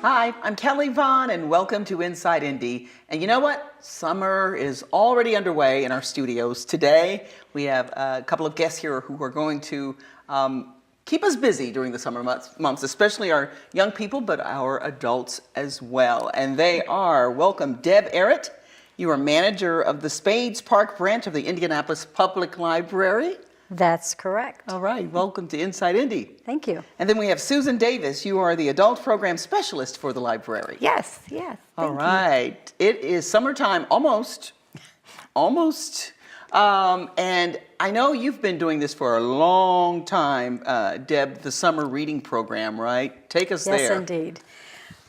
Hi, I'm Kelly Vaughn, and welcome to Inside Indy. And you know what? Summer is already underway in our studios. Today, we have a couple of guests here who are going to keep us busy during the summer months, especially our young people, but our adults as well. And they are, welcome, Deb Arrett. You are manager of the Spades Park branch of the Indianapolis Public Library. That's correct. All right, welcome to Inside Indy. Thank you. And then we have Susan Davis. You are the adult program specialist for the library. Yes. All right. It is summertime, almost. And I know you've been doing this for a long time, Deb, the summer reading program, right? Take us there. Yes, indeed.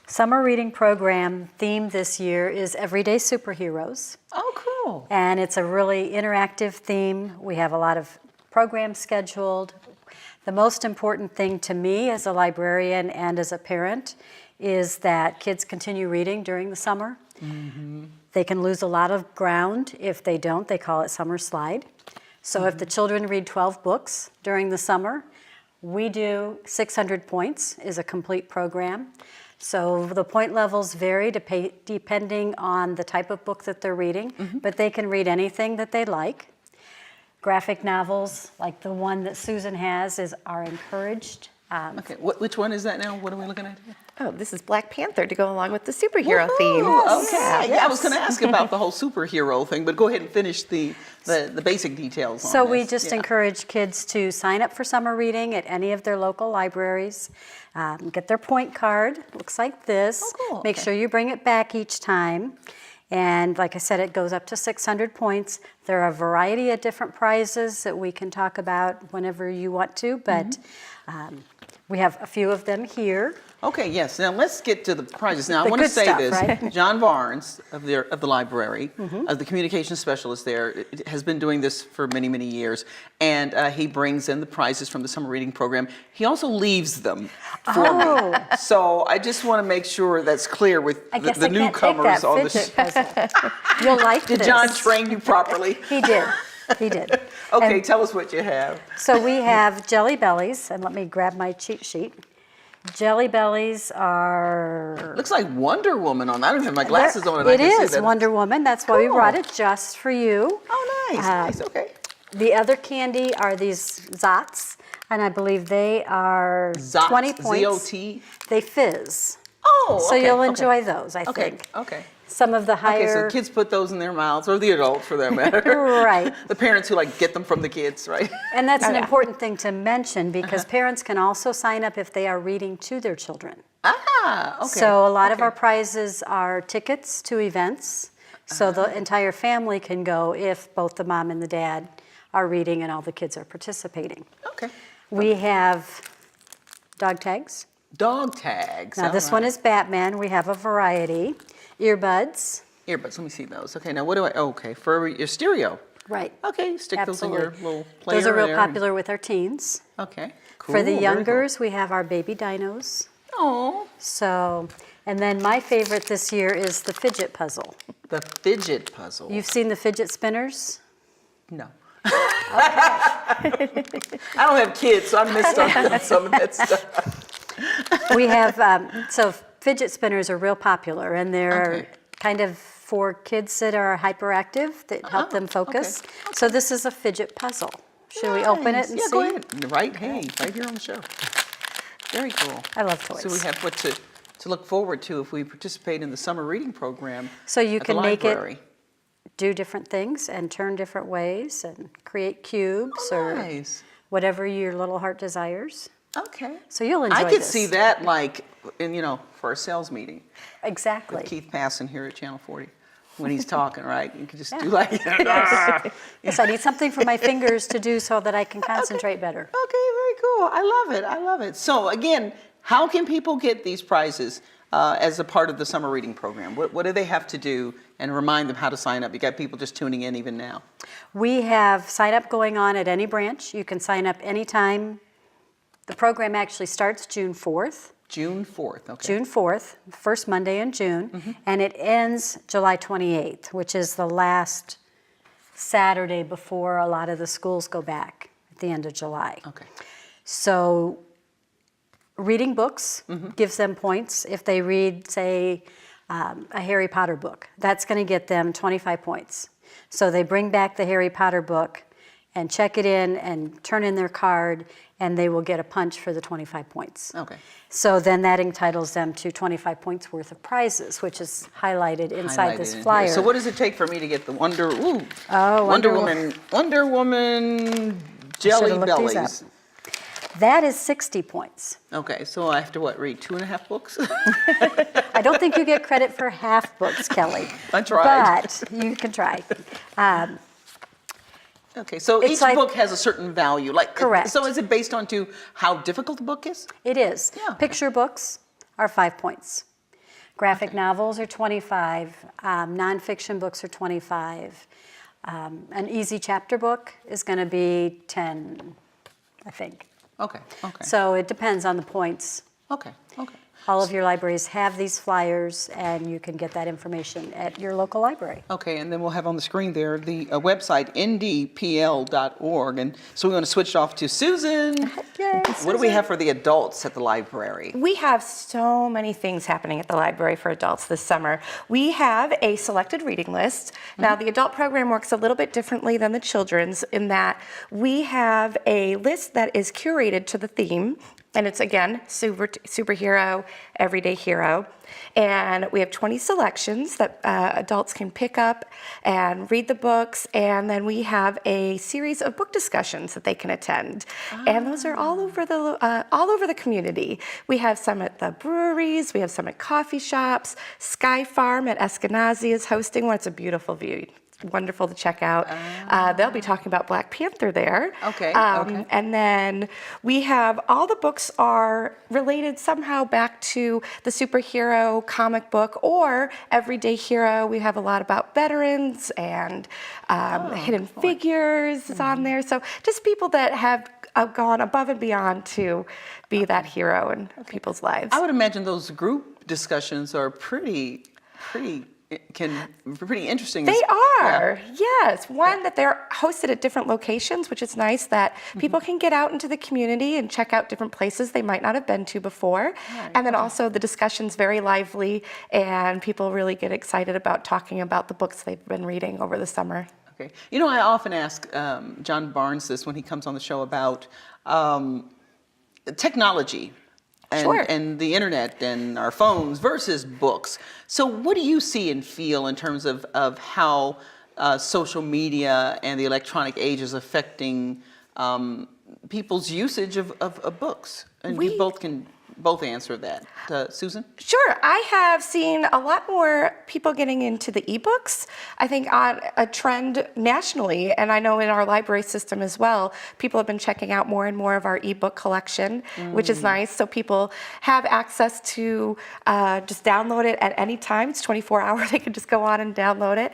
Summer reading program theme this year is Everyday Superheroes. Oh, cool. And it's a really interactive theme. We have a lot of programs scheduled. The most important thing to me as a librarian and as a parent is that kids continue reading during the summer. Mm-hmm. They can lose a lot of ground if they don't. They call it summer slide. So if the children read 12 books during the summer, we do 600 points is a complete program. So the point levels vary depending on the type of book that they're reading, but they can read anything that they like. Graphic novels, like the one that Susan has, are encouraged. Okay, which one is that now? What are we looking at here? Oh, this is Black Panther to go along with the superhero theme. Okay, Yes. yeah, I was going to ask about the whole superhero thing, but go ahead and finish the basic details on So this. we just encourage kids to sign up for summer reading at any of their local libraries, get their point card, looks like this. Oh, cool. Make Okay. sure you bring it back each time. And like I said, it goes up to 600 points. There are a variety of different prizes that we can talk about whenever you want to, but we have a few of them here. Okay, yes. Now let's get to the prizes. Now I The want to good say stuff, this: right? John Barnes of the library, the communications specialist there, has been doing this for many, many years, and he brings in the prizes from the summer reading program. He also leaves them for me. So I just want to make sure that's clear with I guess the I can't newcomers take that on the fidget puzzle. You'll like Did this. John train you properly? He did. He did. Okay, And tell us what you have. so we have Jelly Bellies, and let me grab my cheat sheet. Jelly Bellies are... Looks like Wonder Woman on. I don't have my glasses on, and I It can see is that. Wonder Woman. That's why we Cool. brought it just for you. Oh, nice. Okay. The other candy are these Zots, and I believe they are 20 points. Z-O-T. They fizz. Oh, So okay, you'll okay. enjoy those, I Okay, think. okay. Some of the Okay, higher... so kids put those in their mouths, or the adults for that matter. Right. The parents who get them from the kids, right? And that's an important thing to mention because parents can also sign up if they are reading to their children. Ah, okay. So a lot of our prizes are tickets to events. So the entire family can go if both the mom and the dad are reading and all the kids are participating. Okay. We have dog tags. Dog tags. Now this one is Batman. We have a variety. Earbuds. Earbuds, let me see those. Okay, now what do I, okay, for your stereo. Right. Okay, stick those in your Absolutely. little player Those are real there. popular with our teens. Okay, cool. For the very youngers, we have our baby dinos. cool. Oh, So, and then my favorite this year is the fidget puzzle. the fidget puzzle. You've seen the fidget spinners? No. I don't have kids, so I missed on some of that stuff. We have, so fidget spinners are real popular, and they're Okay. kind of for kids that are hyperactive, that help them focus. So this is a fidget puzzle. Should we open it Nice. and yeah, see? go ahead. Right here on the show. Very cool. I love toys. So we have what to look forward to if we participate in the summer reading program. So you at can the make library. it do different things and turn different ways and create cubes Oh, or nice. whatever your little heart desires. Okay. So you'll enjoy I could this. see that for a sales meeting Exactly. with Keith Passon here at Channel 40 when he's talking, right? You could just do okay, Yes, I need something for my fingers to do so that I can concentrate better. very cool. I love it. So again, how can people get these prizes as a part of the summer reading program? What do they have to do, and remind them how to sign up? You got people just tuning in even now. We have sign up going on at any branch. You can sign up anytime. The program actually starts June 4th. June 4th, okay. June 4th, first Monday in June, and it ends July 28th, which is the last Saturday before a lot of the schools go back at the end of July. Okay. So reading books gives them points. If they read, say, a Harry Potter book, that's going to get them 25 points. So they bring back the Harry Potter book and check it in and turn in their card, and they will get a punch for the 25 points. Okay. So then that entitles them to 25 points worth of prizes, which is highlighted inside this in here. flyer. So what does it take for me to get the Wonder Wonder Woman Jelly looked these Bellies? That is 60 points. Okay, so I have to read 2.5 books? I don't think you get credit for half books, Kelly. I tried. But you can try. Okay, so It's each like- book has a certain value. Correct. So is it based on how difficult the book is? It is. Yeah. Picture books are 5 points. Graphic novels are 25. Nonfiction books are 25. An easy chapter book is going to be 10, I think. Okay. So it depends on the points. Okay. All of your libraries have these flyers, and you can get that information at your local library. Okay, and then we'll have on the screen there the website, ndpl.org. And so we want to switch off to Susan. Yay, What do we have for the adults at the library? We have so many things happening at the library for adults this summer. We have a selected reading list. Now, the adult program works a little bit differently than the children's in that we have a list that is curated to the theme. And it's, again, superhero, everyday hero. And we have 20 selections that adults can pick up and read the books. And then we have a series of book discussions that they can attend. And those are all over the community. We have some at the breweries. We have some at coffee shops. Sky Farm at Eskenazi is hosting one. It's a beautiful view. Wonderful to check out. They'll be talking about Black Panther there. Okay. And then we have all the books are related somehow back to the superhero comic book or everyday hero. We have a lot about veterans and hidden figures is on there. So just people that have gone above and beyond to be that hero in people's lives. I would imagine those group discussions are pretty interesting. They are, Yeah. yes. One, that they're hosted at different locations, which is nice that people can get out into the community and check out different places they might not have been to before. And then also the discussion's very lively and people really get excited about talking about the books they've been reading over the summer. Okay. You know, I often ask John Barnes this when he comes on the show about technology. And the internet and our phones versus books. So what do you see and feel in terms of how social media and the electronic age is affecting people's usage of books? And you both can answer that. Susan? Sure. I have seen a lot more people getting into the ebooks. I think on a trend nationally, and I know in our library system as well, people have been checking out more and more of our ebook collection, which is nice. So people have access to just download it at any time. It's 24 hours. They can just go on and download it.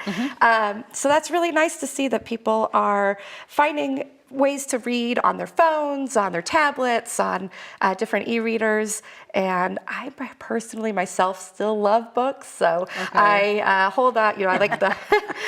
So that's really nice to see that people are finding ways to read on their phones, on their tablets, on different e-readers. And I personally myself still love books, so I hold on. I like the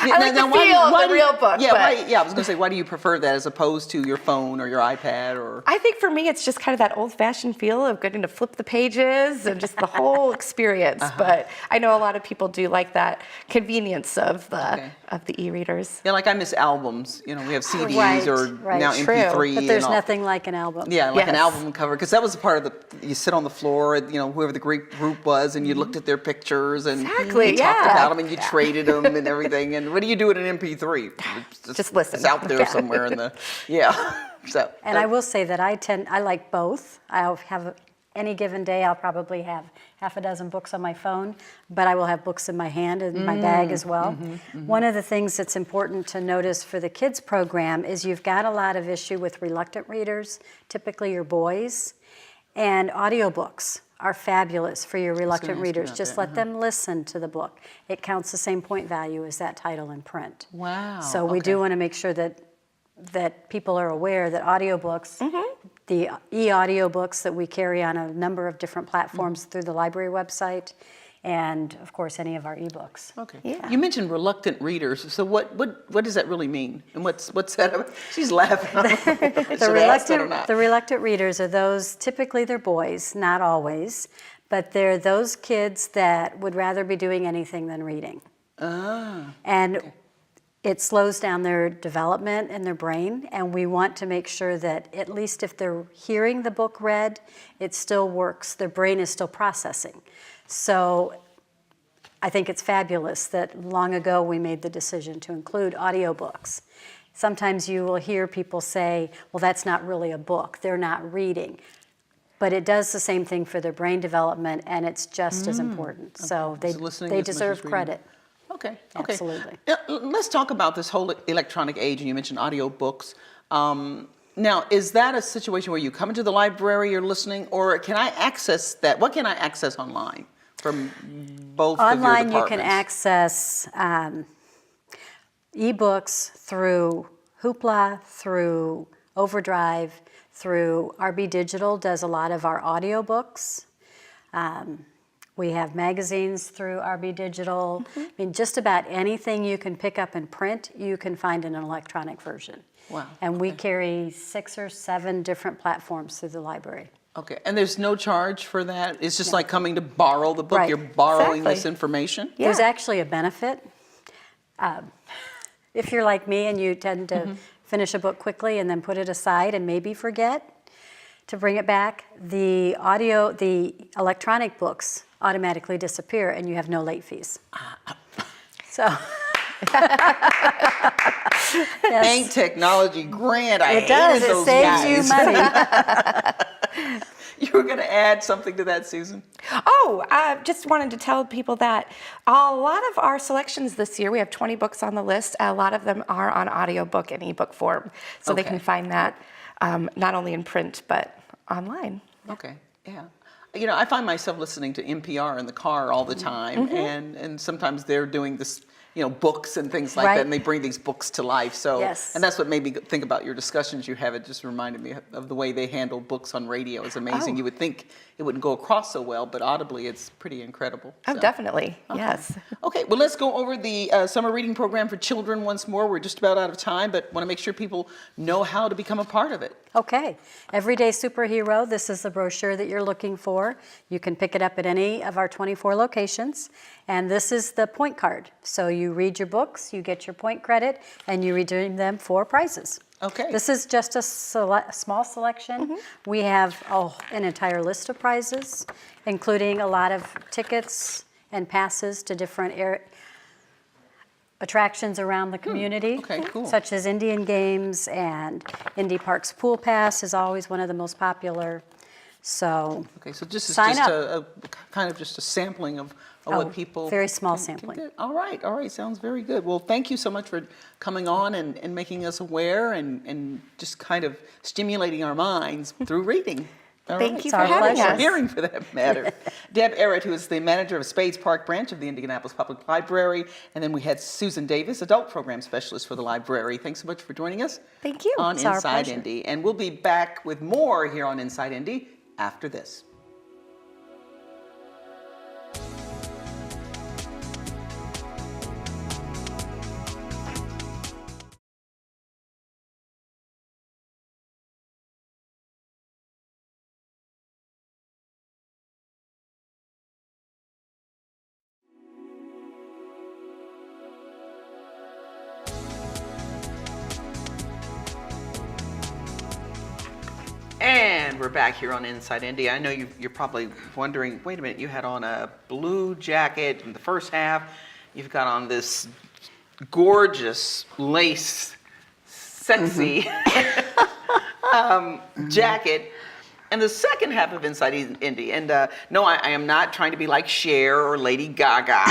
I like the feel of the real book. Yeah, I was going to say, why do you prefer that as opposed to your phone or your iPad? Or I think for me, it's just kind of that old-fashioned feel of getting to flip the pages and just the whole experience. But I know a lot of people do like that convenience of the e-readers. Yeah, like I miss albums. We have CDs or now MP3. But there's nothing like an album. Yeah, like an album cover, because that was a part of you sit on the floor, whoever the great group was, and you looked at their pictures and you talked about them and you traded them and everything. And what do you do with an MP3? Just listen. It's out there somewhere in the, So. And I will say that I like both. I'll have any given day, I'll probably have half a dozen books on my phone, but I will have books in my hand and my bag as well. One of the things that's important to notice for the kids program is you've got a lot of issue with reluctant readers, typically your boys, and audiobooks are fabulous for your reluctant readers. Just let them listen to the book. It counts the same point value as that title in print. Wow. So we do want to make sure that people are aware that audiobooks, the e-audiobooks that we carry on a number of different platforms through the library website, and of course any of our ebooks. Okay. Yeah. You mentioned reluctant readers. So what does that really mean? And what's that about? She's laughing. The reluctant readers are those, typically they're boys, not always, but they're those kids that would rather be doing anything than reading. And it slows down their development in their brain, and we want to make sure that at least if they're hearing the book read, it still works. Their brain is still processing. So I think it's fabulous that long ago we made the decision to include audiobooks. Sometimes you will hear people say, well, that's not really a book. They're not reading. But it does the same thing for their brain development, and it's just as important. So they deserve credit. Okay. Absolutely. Let's talk about this whole electronic age, and you mentioned audiobooks. Now, is that a situation where you come into the library, you're listening, or can I access that? What can I access online from both of your departments? Online, you can access ebooks through Hoopla, through Overdrive, through RB Digital does a lot of our audiobooks. We have magazines through RB Digital. I mean, just about anything you can pick up in print, you can find in an electronic version. Wow. And we carry 6 or 7 different platforms through the library. Okay, and there's no charge for that? It's just like coming to borrow the book. Right. You're borrowing Exactly. this information? Yeah. There's actually a benefit. If you're like me and you tend to finish a book quickly and then put it aside and maybe forget to bring it back, the electronic books automatically disappear and you have no late fees. So. Yes. Ain't technology grand? It does. It saves you money. You were going to add something to that, Susan? Oh, I just wanted to tell people that a lot of our selections this year, we have 20 books on the list. A lot of them are on audiobook and ebook form. So they can find that not only in print, but online. Okay, yeah. You know, I find myself listening to NPR in the car all the time, and sometimes they're doing this, you know, books and things like Right. that, and they bring these books to life. So, Yes. and that's what made me think about your discussions you have. It just reminded me of the way they handle books on radio. It's amazing. Oh. You would think it wouldn't go across so well, but audibly, it's pretty incredible. Oh, So. definitely. Yes. Okay, well, let's go over the summer reading program for children once more. We're just about out of time, but want to make sure people know how to become a part of it. Okay. Everyday Superhero, this is the brochure that you're looking for. You can pick it up at any of our 24 locations. And this is the point card. So you read your books, you get your point credit, and you redeem them for prizes. Okay. This is just a small selection. We have an entire list of prizes, including a lot of tickets and passes to different attractions around the community, okay, cool. such as Indian Games, and Indy Park's Pool Pass is always one of the most popular. So Okay, so this is Sign just up. a kind of just a sampling of Oh, what people very small can sampling. get. All right, sounds very good. Well, thank you so much for coming on and making us aware and just kind of stimulating our minds through reading. All Thank right. you for having Or us. hearing, for that matter. Deb Errett, who is the manager of Spades Park branch of the Indianapolis Public Library, and then we had Susan Davis, adult program specialist for the library. Thanks so much for joining us. Thank you. On It's our Inside pleasure. Indy, and we'll be back with more here on Inside Indy after this. And we're back here on Inside Indy. I know you're probably wondering, wait a minute, you had on a blue jacket in the first half. You've got on this gorgeous lace, sexy jacket. And the second half of Inside Indy, and no, I am not trying to be like Cher or Lady Gaga.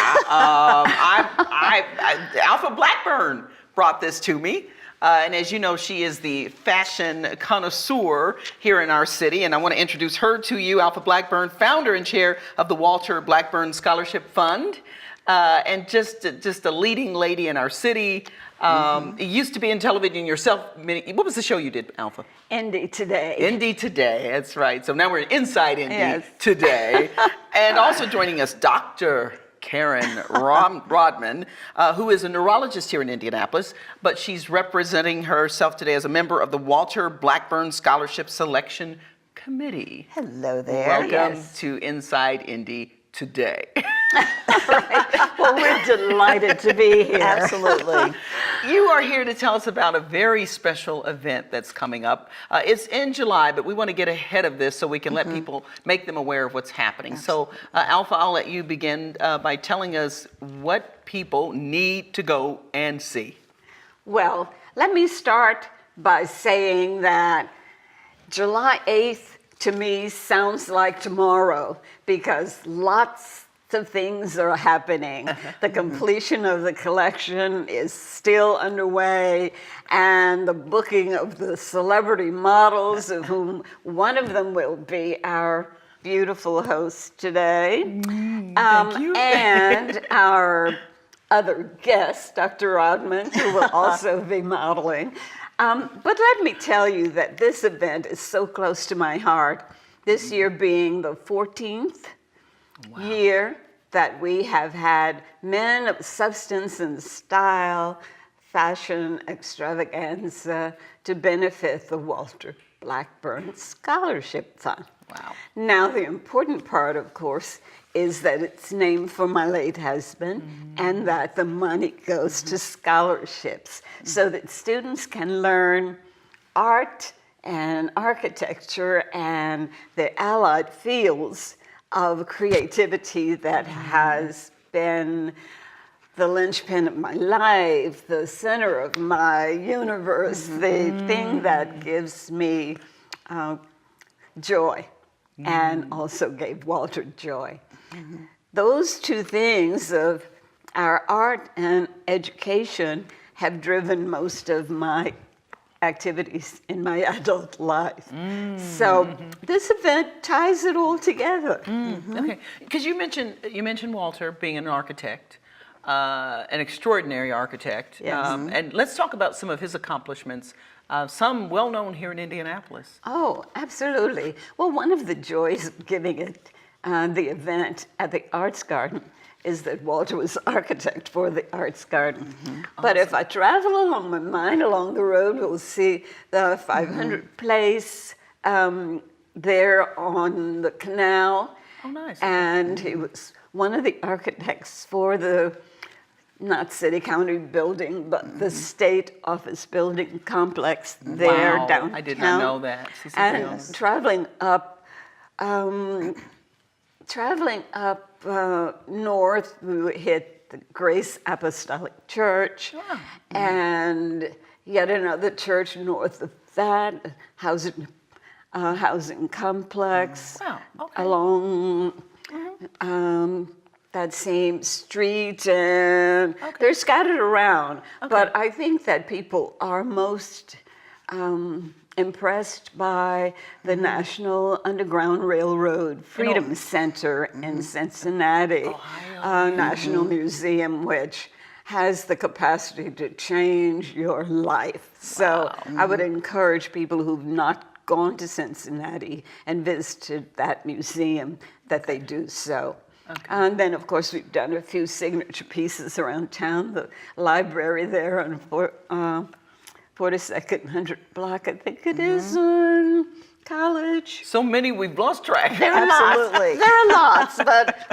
Alpha Blackburn brought this to me. And as you know, she is the fashion connoisseur here in our city. And I want to introduce her to you, Alpha Blackburn, founder and chair of the Walter Blackburn Scholarship Fund. And just a leading lady in our city. You used to be in television yourself. What was the show you did, Alpha? Indy Today. Indy Today, that's right. So now we're inside Indy Yes. today. And also joining us, Dr. Karen Rodman, who is a neurologist here in Indianapolis, but she's representing herself today as a member of the Walter Blackburn Scholarship Selection Committee. Hello there. Welcome Yes. to Inside Indy today. Well, we're delighted to be here. Absolutely. You are here to tell us about a very special event that's coming up. It's in July, but we want to get ahead of this so we can let people make them aware of what's happening. So, Alpha, I'll let you begin by telling us what people need to go and see. Well, let me start by saying that July 8th to me sounds like tomorrow because lots of things are happening. The completion of the collection is still underway, and the booking of the celebrity models, of whom one of them will be our beautiful host today. Thank you. And our other guest, Dr. Rodman, who will also be modeling. But let me tell you that this event is so close to my heart, this year being the 14th year that we have had men of substance and style, fashion extravaganza to benefit the Walter Blackburn Scholarship Fund. Wow. Now, the important part, of course, is that it's named for my late husband and that the money goes to scholarships so that students can learn art and architecture and the allied fields of creativity that has been the linchpin of my life, the center of my universe, the thing that gives me joy and also gave Walter joy. Those two things of our art and education have driven most of my activities in my adult life. So this event ties it all together. Okay, because you mentioned Walter being an architect, an extraordinary architect. Yes. And let's talk about some of his accomplishments. Some well known here in Indianapolis. Oh, absolutely. Well, one of the joys of giving it the event at the Arts Garden is that Walter was architect for the Arts Garden. But if I travel along my mind along the road, we'll see the 500 place there on the canal. Oh, nice. And he was one of the architects for the not city county building, but the state office building complex there Wow, downtown. I did not know that. See, something And else. traveling up north, we hit the Grace Apostolic Church, and yet another church north of that, housing complex Wow, okay. along that same street, and they're scattered around. But I think that people are most impressed by the National Underground Railroad Freedom Center in Cincinnati, National Museum, which has the capacity to change your life. So I would encourage people who've not gone to Cincinnati and visited that museum that they do so. And then, of course, we've done a few signature pieces around town. The library there on 42nd 100 block, I think it is, on College. So many we've lost track. There are Absolutely. lots. There are lots,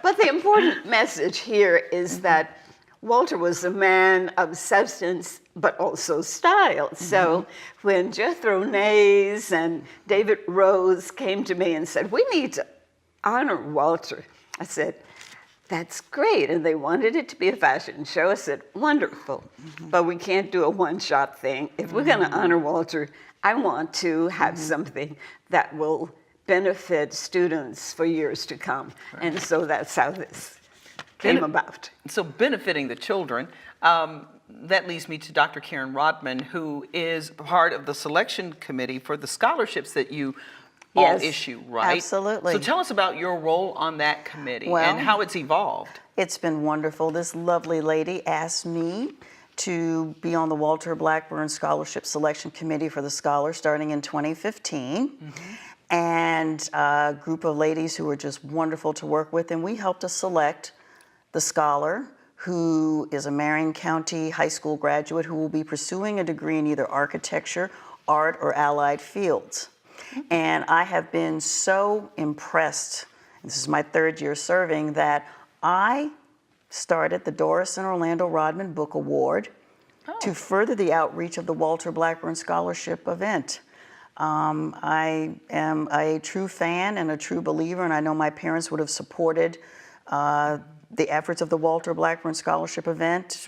but the important message here is that Walter was a man of substance, but also style. So when Jethro Nays and David Rose came to me and said, "We need to honor Walter," I said, "That's great." And they wanted it to be a fashion show. I said, "Wonderful, but we can't do a one-shot thing. If we're going to honor Walter, I want to have something that will benefit students for years to come." And so that's how this came about. So benefiting the children, that leads me to Dr. Karen Rodman, who is part of the selection committee for the scholarships that you all Yes, issue, right? absolutely. So tell us about your role on that committee Well, and how it's evolved. It's been wonderful. This lovely lady asked me to be on the Walter Blackburn Scholarship Selection Committee for the Scholar starting in 2015. And a group of ladies who were just wonderful to work with, and we helped to select the scholar, who is a Marion County high school graduate who will be pursuing a degree in either architecture, art, or allied fields. And I have been so impressed, this is my 3rd year serving, that I started the Doris and Orlando Rodman Book Award to further the outreach of the Walter Blackburn Scholarship event. I am a true fan and a true believer, and I know my parents would have supported the efforts of the Walter Blackburn Scholarship event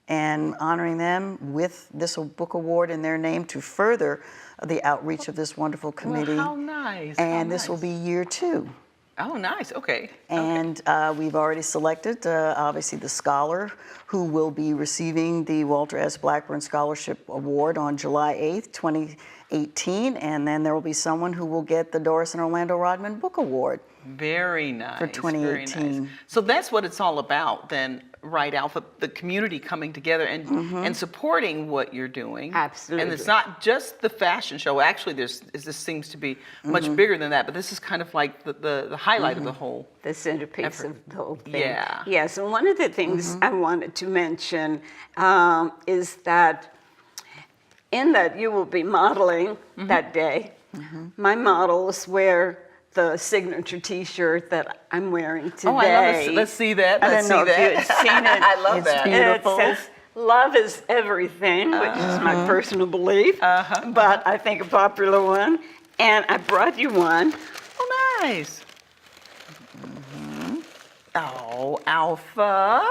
and honoring them with this book award in their name to further the outreach of this wonderful committee. Well, how nice. And this will be year 2. Oh, nice. Okay. And we've already selected, obviously, the scholar who will be receiving the Walter S. Blackburn Scholarship Award on July 8th, 2018. And then there will be someone who will get the Doris and Orlando Rodman Book Award. Very nice. For 2018. Very nice. So that's what it's all about then, right, Alpha? The community coming together and supporting what you're doing. Absolutely. And it's not just the fashion show. Actually, this seems to be much bigger than that, but this is kind of like the highlight of the whole. The centerpiece effort. of the whole thing. Yeah. Yes, and one of the things I wanted to mention is that in that you will be modeling that day. My models wear the signature T-shirt that I'm wearing today. Oh, I love it. Let's see that. I Let's don't know see if you that. had seen it. I love It's that. beautiful. It says, "Love is everything," which is my personal belief, but I think a popular one. And I brought you one. Oh, nice. Oh, Alpha.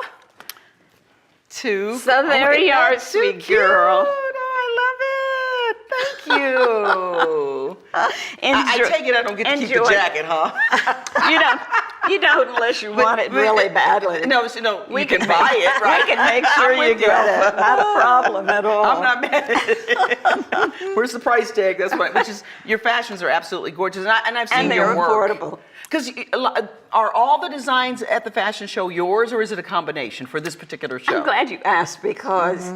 Too. So there you are, that's too sweet cute. girl. Oh, I love it. Thank you. I Enjoy- take it I don't get to keep the enjoy. jacket, huh? You don't unless you want it really badly. No, we can buy it, right? We can make sure I'm you with get it. Not a problem at all. I'm not mad at it. Where's the price tag? That's right. Which is, your fashions are absolutely gorgeous, and I've seen And they're your work. affordable. Because are all the designs at the fashion show yours, or is it a combination for this particular show? I'm glad you asked because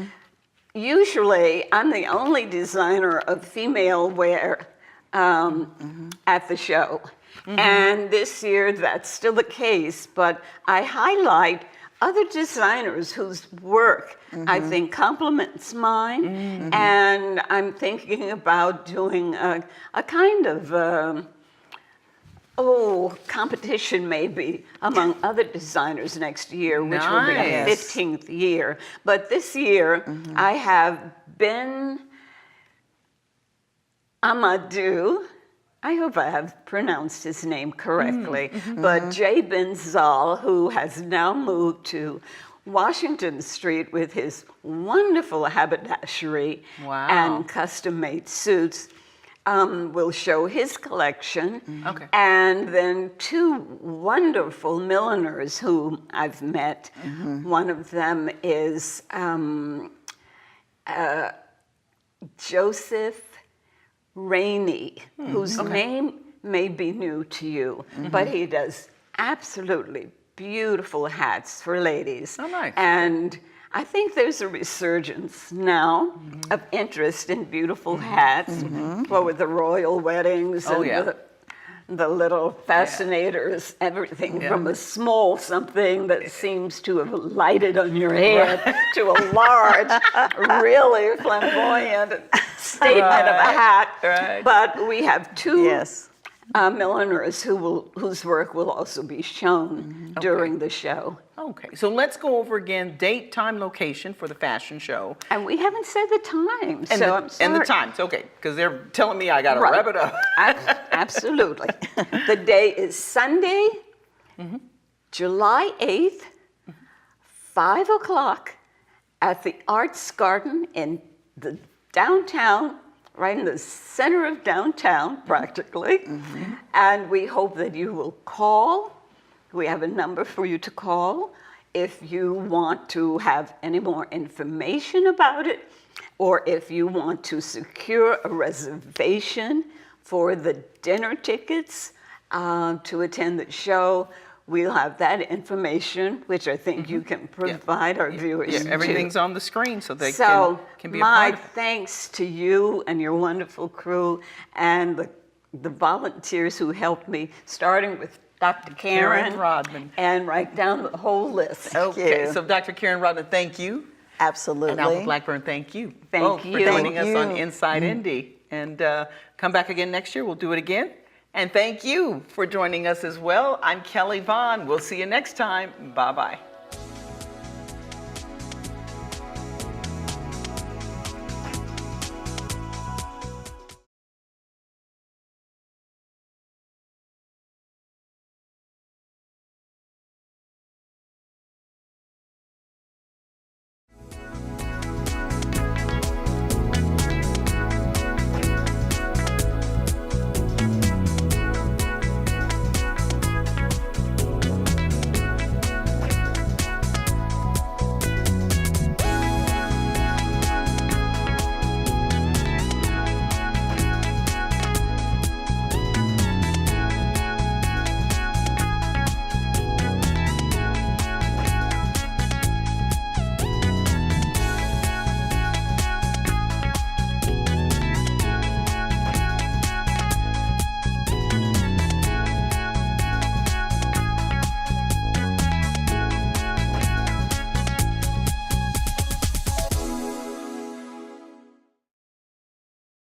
usually I'm the only designer of female wear at the show. And this year that's still the case, but I highlight other designers whose work I think complements mine. And I'm thinking about doing a kind of competition maybe among other designers next year, which will be our Nice. 15th year. But this year, I have Ben Amadou. I hope I have pronounced his name correctly, but Jay Benzal, who has now moved to Washington Street with his wonderful haberdashery Wow. and custom-made suits, will show his collection. Okay. And then 2 wonderful milliners who I've met. One of them is Joseph Rainey, whose name may be new to you, but he does absolutely beautiful hats for ladies. Oh, nice. And I think there's a resurgence now of interest in beautiful hats, well, with the royal weddings Oh, and yeah. the little fascinators, everything from a small something that seems to have lighted on your head to a large, really flamboyant statement of a hat. Right. But we have 2 Yes. milliners whose work will also be shown during the show. Okay, so let's go over again date, time, location for the fashion show. And we haven't said the time, And, so I'm sorry. and the times, okay, because they're telling me I got to Right. wrap it up. Absolutely. The day is Sunday, July 8th, 5 o'clock at the Arts Garden in the downtown, right in the center of downtown, practically. And we hope that you will call. We have a number for you to call if you want to have any more information about it, or if you want to secure a reservation for the dinner tickets to attend the show. we'll have that information, which I think you can provide our viewers. Yeah, too. everything's on the screen so they So can be a my part of it. thanks to you and your wonderful crew and the volunteers who helped me, starting with Dr. Karen Rodman. and write down the whole list. Okay, you. so Dr. Karen Rodman, thank you. Absolutely. And Alpha Blackburn, thank you. Thank both for you. joining Thank us on you. Inside Indy. And come back again next year. We'll do it again. And thank you for joining us as well. I'm Kelly Vaughn. We'll see you next time. Bye-bye.